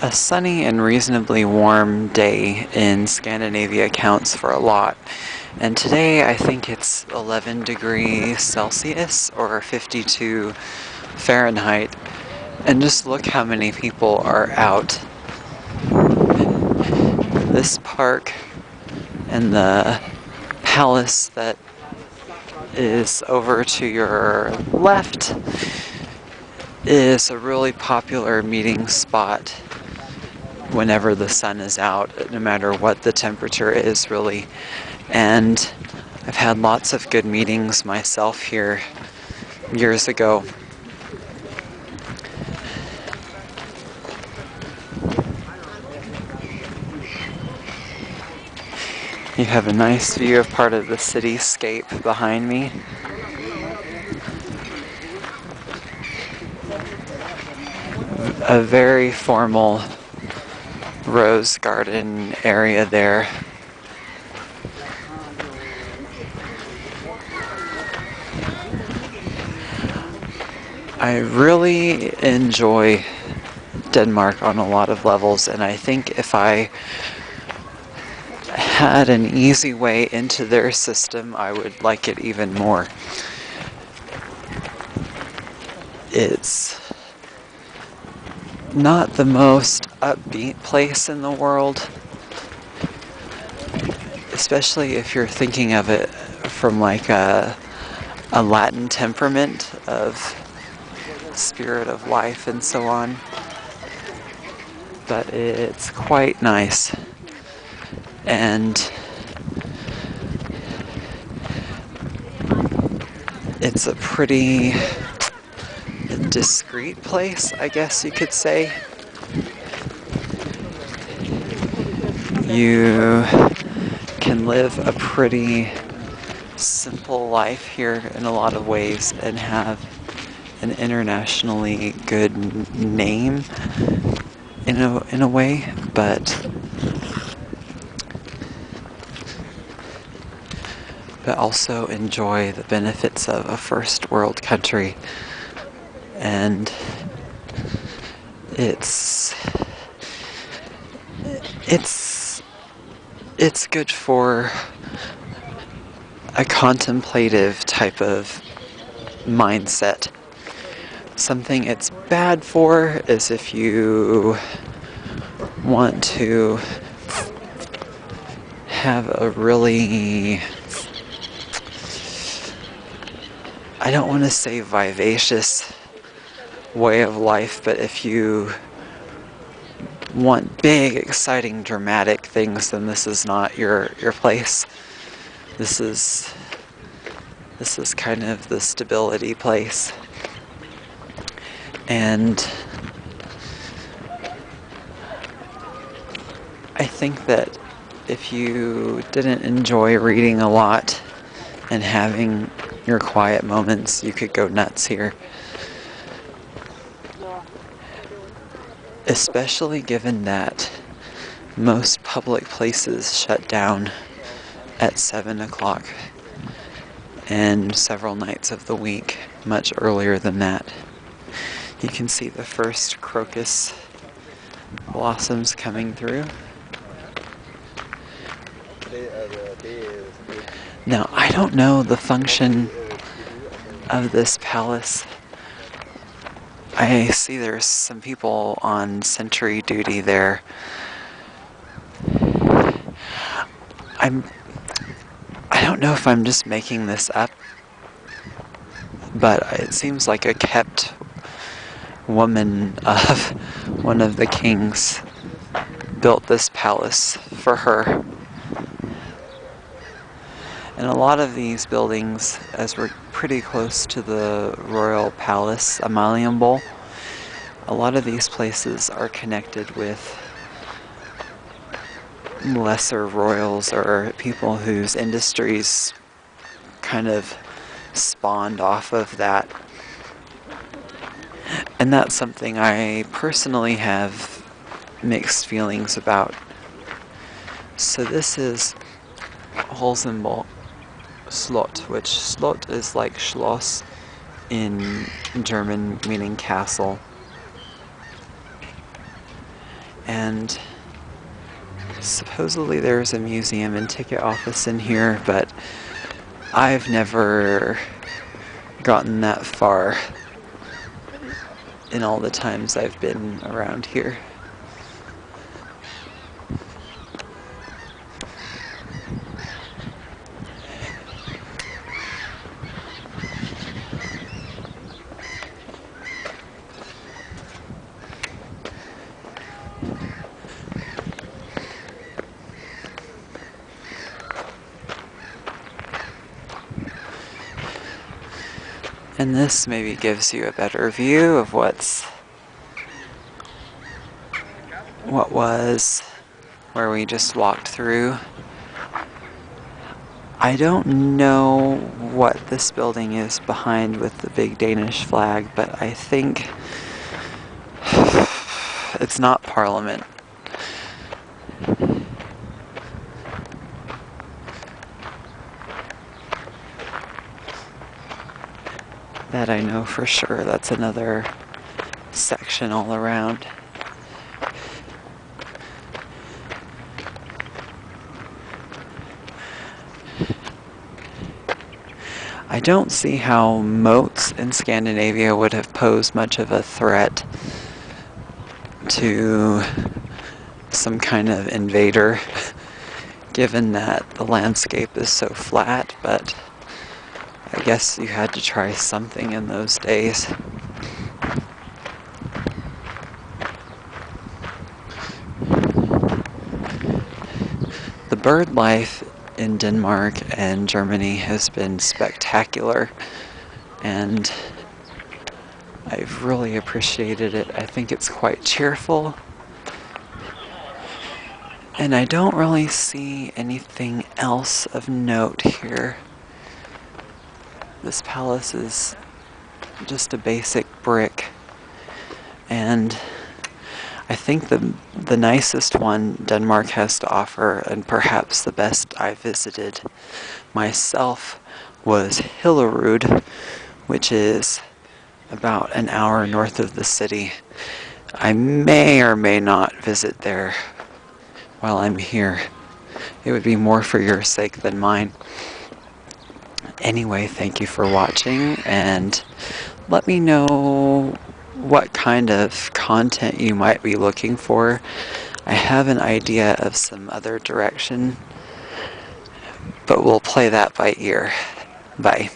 A sunny and reasonably warm day in Scandinavia counts for a lot. And today I think it's 11 degrees Celsius or 52 Fahrenheit. And just look how many people are out. This park and the palace that is over to your left is a really popular meeting spot whenever the sun is out, no matter what the temperature is, really. And I've had lots of good meetings myself here years ago. You have a nice view of part of the cityscape behind me. A very formal rose garden area there. I really enjoy Denmark on a lot of levels, and I think if I had an easy way into their system, I would like it even more. It's not the most upbeat place in the world, especially if you're thinking of it from like a Latin temperament of spirit of life and so on. But it's quite nice. And it's a pretty discreet place, I guess you could say. You can live a pretty simple life here in a lot of ways and have an internationally good name in a way, but also enjoy the benefits of a first world country. And it's good for a contemplative type of mindset. Something it's bad for is if you want to have a really, I don't want to say vivacious way of life, but if you want big, exciting, dramatic things, then this is not your place. This is kind of the stability place. And I think that if you didn't enjoy reading a lot and having your quiet moments, you could go nuts here. Especially given that most public places shut down at 7 o'clock and several nights of the week much earlier than that. You can see the first crocus blossoms coming through. Now, I don't know the function of this palace. I see there's some people on sentry duty there. I don't know if I'm just making this up, but it seems like a kept woman of one of the kings built this palace for her. And a lot of these buildings, as we're pretty close to the royal palace, Amalienborg, a lot of these places are connected with lesser royals or people whose industries kind of spawned off of that. And that's something I personally have mixed feelings about. So this is Rosenborg Slot, which Slot is like Schloss in German, meaning castle. and supposedly there's a museum and ticket office in here, but I've never gotten that far in all the times I've been around here. And this maybe gives you a better view of what was where we just walked through. I don't know what this building is behind with the big Danish flag, but I think it's not Parliament. That I know for sure. That's another section all around. I don't see how moats in Scandinavia would have posed much of a threat to some kind of invader, given that the landscape is so flat, but I guess you had to try something in those days. The bird life in Denmark and Germany has been spectacular, and I've really appreciated it. I think it's quite cheerful, and I don't really see anything else of note here. This palace is just a basic brick, and I think the nicest one Denmark has to offer, and perhaps the best I visited myself, was Hillerød, which is about an hour north of the city. I may or may not visit there while I'm here. It would be more for your sake than mine. Anyway, thank you for watching, and let me know what kind of content you might be looking for. I have an idea of some other direction, but we'll play that by ear. Bye.